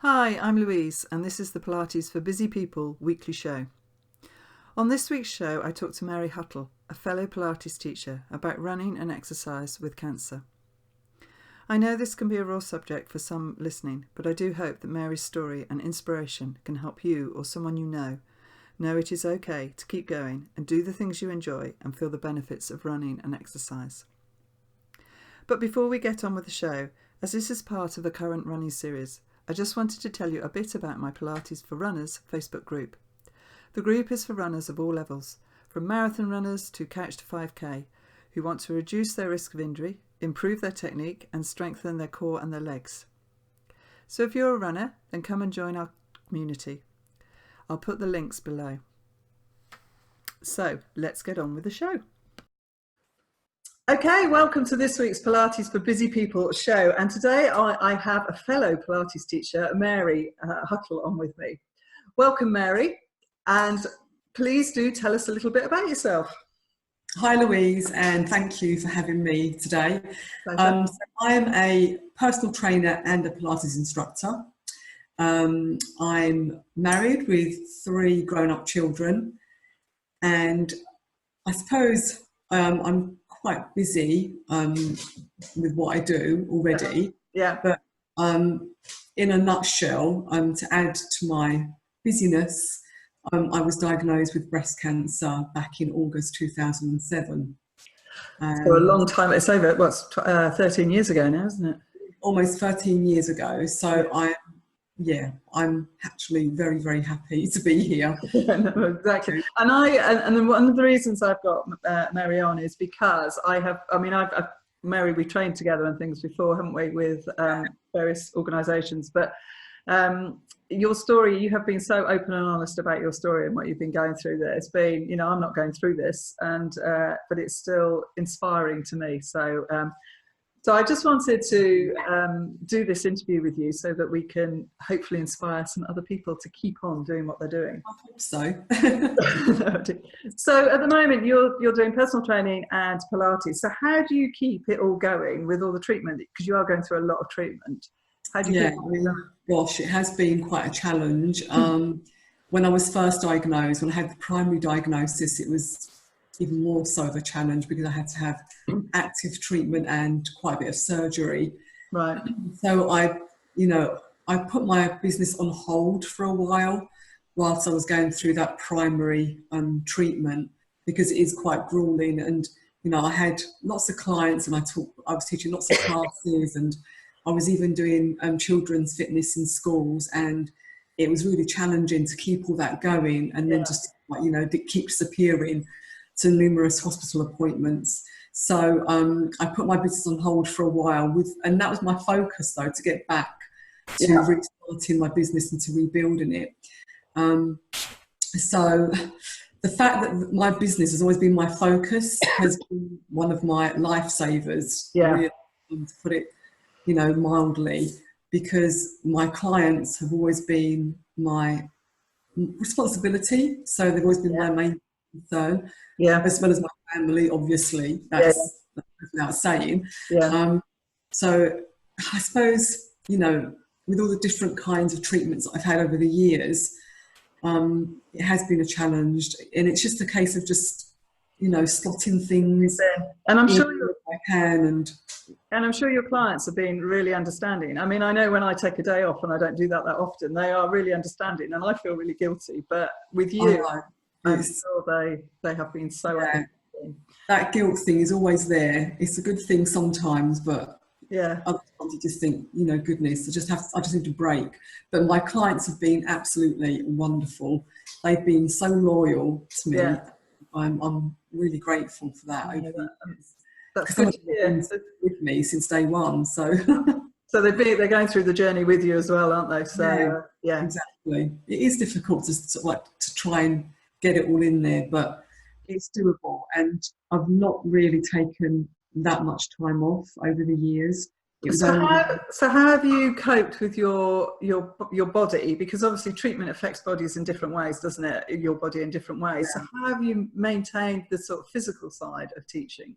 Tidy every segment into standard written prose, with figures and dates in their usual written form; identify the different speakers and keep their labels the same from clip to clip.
Speaker 1: Hi, I'm Louise, and this is the Pilates for Busy People weekly show. On this week's show, I talked to Mary Huckle, a fellow Pilates teacher, about running and exercise with cancer. I know this can be a raw subject for some listening, but I do hope that Mary's story and inspiration can help you or someone you know it is okay to keep going and do the things you enjoy and feel the benefits of running and exercise. But before we get on with the show, as this is part of a current running series, I just wanted to tell you a bit about my Pilates for Runners Facebook group. The group is for runners of all levels, from marathon runners to couch to 5k, who want to reduce their risk of injury, improve their technique and strengthen their core and their legs. So if you're a runner, then come and join our community. I'll put the links below. So let's get on with the show. Okay, welcome to this week's Pilates for Busy People show. And today I have a fellow Pilates teacher, Mary Huckle, on with me. Welcome, Mary. And please do tell us a little bit about yourself.
Speaker 2: Hi, Louise, and thank you for having me today. So I'm a personal trainer and a Pilates instructor. I'm married with 3 grown-up children, and I suppose I'm quite busy with what I do already.
Speaker 1: Yeah.
Speaker 2: But in a nutshell, to add to my busyness, I was diagnosed with breast cancer back in August 2007.
Speaker 1: So a long time. It's over, 13 years ago now, isn't it?
Speaker 2: Almost 13 years ago. So I'm actually very, very happy to be here.
Speaker 1: No, exactly. And then one of the reasons I've got Mary on is because Mary, we trained together and things before, haven't we, with various organisations. But your story, you have been so open and honest about your story and what you've been going through. That it's been, I'm not going through this, but it's still inspiring to me. So I just wanted to do this interview with you so that we can hopefully inspire some other people to keep on doing what they're doing.
Speaker 2: I hope so.
Speaker 1: So at the moment you're doing personal training and Pilates. So how do you keep it all going with all the treatment? Because you are going through a lot of treatment. How do you keep it going?
Speaker 2: Gosh, it has been quite a challenge. When I was first diagnosed, when I had the primary diagnosis, it was even more so of a challenge because I had to have active treatment and quite a bit of surgery.
Speaker 1: Right.
Speaker 2: So I put my business on hold for a while whilst I was going through that primary treatment, because it is quite grueling. And I had lots of clients, and I was teaching lots of classes, and I was even doing children's fitness in schools, and it was really challenging to keep all that going, and then just keep disappearing to numerous hospital appointments. So I put my business on hold for a while, and that was my focus, though, to get back to restarting my business and to rebuilding it. So the fact that my business has always been my focus has been one of my lifesavers, really, to put it mildly, because my clients have always been my responsibility. So they've always been my main concern, as well as my family, obviously. That's without saying. So I suppose, with all the different kinds of treatments I've had over the years, it has been a challenge, and it's just a case of just, slotting things.
Speaker 1: And I'm sure
Speaker 2: I can,
Speaker 1: and I'm sure your clients have been really understanding. I mean, I know when I take a day off, and I don't do that often, they are really understanding, and I feel really guilty. But with you, I'm sure they have been so understanding.
Speaker 2: That guilt thing is always there. It's a good thing sometimes, but other times you just think, goodness, I just need to break. But my clients have been absolutely wonderful. They've been so loyal to me. I'm really grateful for that.
Speaker 1: That's good to hear.
Speaker 2: With me since day one, so
Speaker 1: so they're going through the journey with you as well, aren't they? So
Speaker 2: exactly. It is difficult to try and get it all in there, but it's doable. And I've not really taken that much time off over the years.
Speaker 1: So how have you coped with your body? Because obviously treatment affects bodies in different ways, doesn't it? Your body in different ways. So how have you maintained the sort of physical side of teaching?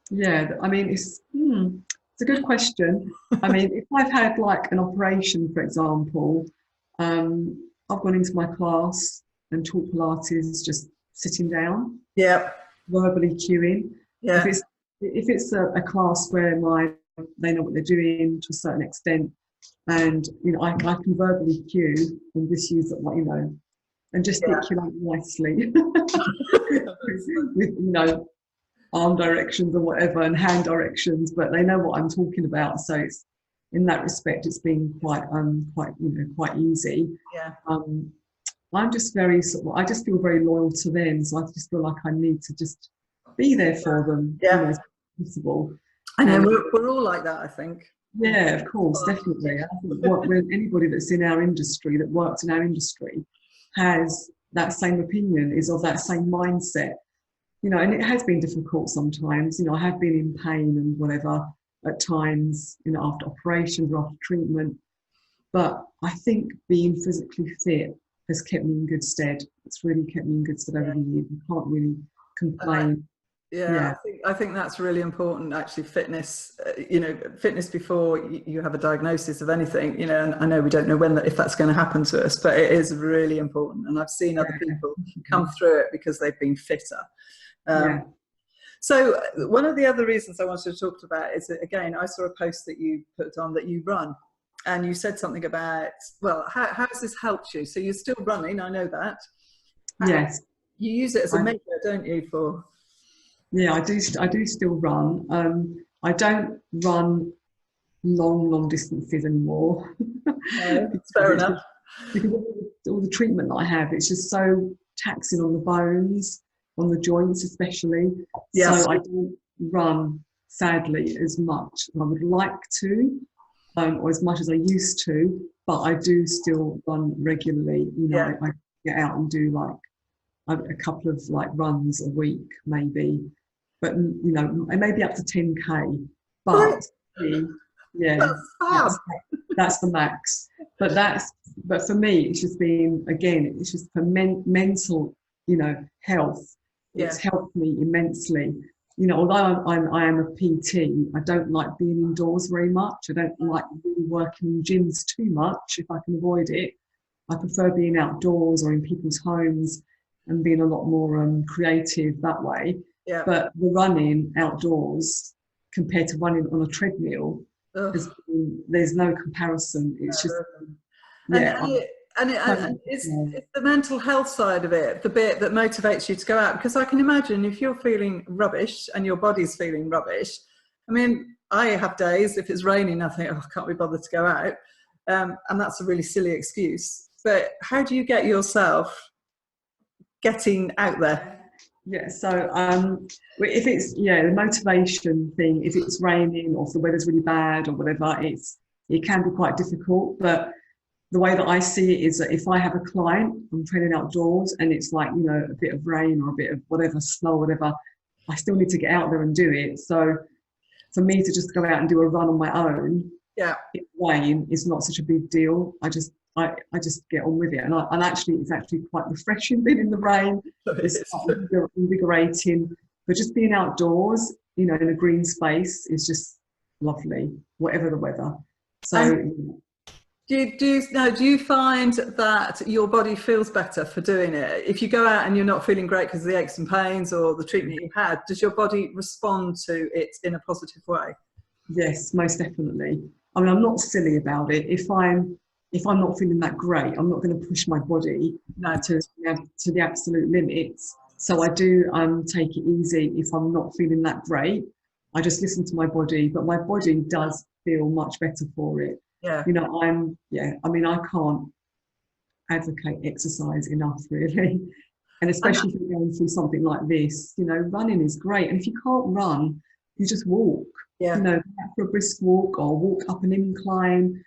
Speaker 2: Yeah, I mean, it's It's a good question. I mean, if I've had like an operation, for example, I've gone into my class and taught Pilates just sitting down,
Speaker 1: Yeah.
Speaker 2: verbally cueing.
Speaker 1: Yeah.
Speaker 2: If it's a class where they know what they're doing to a certain extent, and I can verbally cue and just use it, like, and gesticulate nicely with arm directions or whatever and hand directions, but they know what I'm talking about. So it's, in that respect, it's been quite easy.
Speaker 1: Yeah.
Speaker 2: I'm just I just feel very loyal to them, so I just feel like I need to just be there for them, as possible.
Speaker 1: I know, we're all like that, I think.
Speaker 2: Yeah, of course, definitely. I think when anybody that's in our industry, that works in our industry, has that same opinion, is of that same mindset. And it has been difficult sometimes. I have been in pain and whatever at times, after operations or after treatment. But I think being physically fit has kept me in good stead. It's really kept me in good stead over the years. You can't really complain.
Speaker 1: I think that's really important, actually. Fitness, fitness before you have a diagnosis of anything, and I know we don't know if that's going to happen to us, but it is really important. And I've seen other people come through it because they've been fitter. So one of the other reasons I wanted to talk about is that, again, I saw a post that you put on that you run, and you said something about, well, how has this helped you? So you're still running, I know that.
Speaker 2: Yes.
Speaker 1: You use it as a measure, don't you, for...
Speaker 2: Yeah, I do still run. I don't run long distances anymore.
Speaker 1: No, fair enough.
Speaker 2: Because all the treatment that I have, it's just so taxing on the bones, on the joints especially.
Speaker 1: Yes.
Speaker 2: So I don't run, sadly, as much. I would like to, or as much as I used to, but I do still run regularly. I get out and do like a couple of like runs a week, maybe. But maybe up to 10k. But that's the max. But for me, it's just been, again, it's just for mental, health. It's helped me immensely. Although I am a PT, I don't like being indoors very much. I don't like really working in gyms too much if I can avoid it. I prefer being outdoors or in people's homes and being a lot more creative that way.
Speaker 1: Yeah.
Speaker 2: But the running outdoors compared to running on a treadmill, there's no comparison. It's just,
Speaker 1: and it's the mental health side of it, the bit that motivates you to go out. Because I can imagine if you're feeling rubbish and your body's feeling rubbish. I mean, I have days, if it's raining, I think, I can't be bothered to go out. And that's a really silly excuse. But how do you get yourself getting out there?
Speaker 2: Yeah, so if it's the motivation thing, if it's raining or if the weather's really bad or whatever, it can be quite difficult. But the way that I see it is that if I have a client, I'm training outdoors, and it's like a bit of rain or a bit of whatever, snow, whatever, I still need to get out there and do it. So for me to just go out and do a run on my own, in rain, is not such a big deal. I just get on with it, and actually it's actually quite refreshing being in the rain. It's invigorating, but just being outdoors, in a green space, is just lovely, whatever the weather. So,
Speaker 1: do you find that your body feels better for doing it? If you go out and you're not feeling great because of the aches and pains or the treatment you had, does your body respond to it in a positive way?
Speaker 2: Yes, most definitely. I mean, I'm not silly about it. If I'm not feeling that great, I'm not going to push my body to the absolute limits. So I do take it easy if I'm not feeling that great. I just listen to my body, but my body does feel much better for it.
Speaker 1: Yeah.
Speaker 2: I mean, I can't advocate exercise enough, really. And especially if you're going through something like this, running is great. And if you can't run, you just walk. Go for a brisk walk or walk up an incline,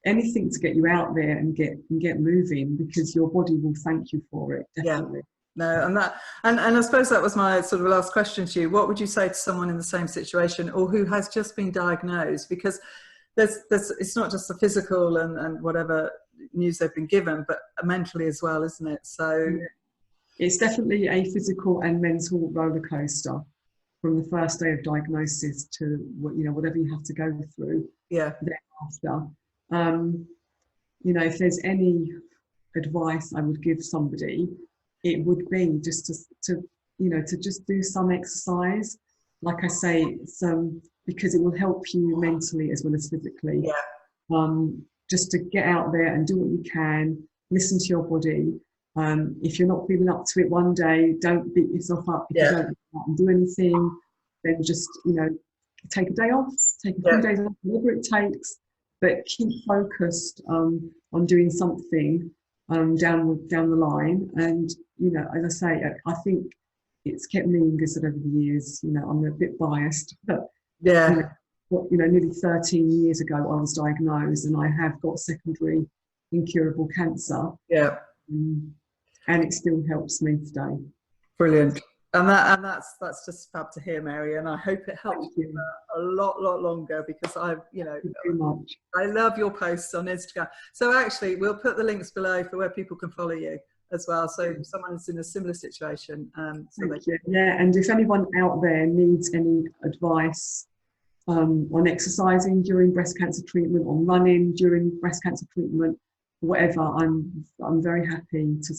Speaker 2: anything to get you out there and get moving, because your body will thank you for it, definitely.
Speaker 1: No, and I suppose that was my sort of last question to you. What would you say to someone in the same situation or who has just been diagnosed? Because there's it's not just the physical and whatever news they've been given, but mentally as well, isn't it? So
Speaker 2: it's definitely a physical and mental roller coaster. from the first day of diagnosis to whatever you have to go through thereafter. If there's any advice I would give somebody, it would be just to just do some exercise. Like I say, it's because it will help you mentally as well as physically. Just to get out there and do what you can, listen to your body. If you're not feeling up to it one day, don't beat yourself up if you don't go out and do anything. Then just take a day off, take a few days off, whatever it takes, but keep focused on doing something down the line. And as I say, I think it's kept me in good over the years. I'm a bit biased, but nearly 13 years ago I was diagnosed, and I have got secondary incurable cancer. And it still helps me today.
Speaker 1: Brilliant. And that's just fab to hear, Mary, and I hope it helps you for a lot longer, because I love your posts on Instagram. So actually we'll put the links below for where people can follow you as well, so if someone's in a similar situation, and
Speaker 2: if anyone out there needs any advice on exercising during breast cancer treatment, on running during breast cancer treatment, whatever, I'm very happy to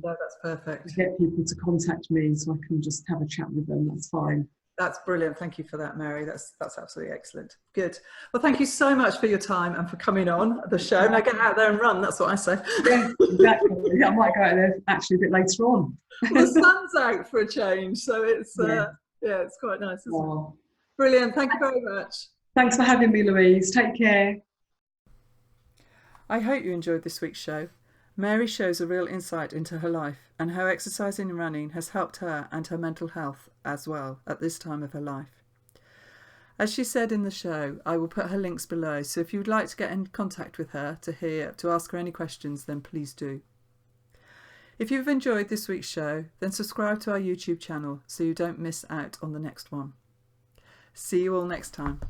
Speaker 1: that's perfect,
Speaker 2: get people to contact me so I can just have a chat with them. That's fine.
Speaker 1: That's brilliant. Thank you for that, Mary. That's absolutely excellent. Good. Well, thank you so much for your time and for coming on the show. Now get out there and run. That's what I say.
Speaker 2: Yeah, exactly. I might go out there actually a bit later on.
Speaker 1: Well, the sun's out for a change, so it's it's quite nice, isn't it? Brilliant. Thank you very much.
Speaker 2: Thanks for having me, Louise. Take care.
Speaker 1: I hope you enjoyed this week's show. Mary shows a real insight into her life and how exercising and running has helped her and her mental health as well at this time of her life. As she said in the show, I will put her links below, so if you would like to get in contact with her to ask her any questions, then please do. If you've enjoyed this week's show, then subscribe to our YouTube channel so you don't miss out on the next one. See you all next time.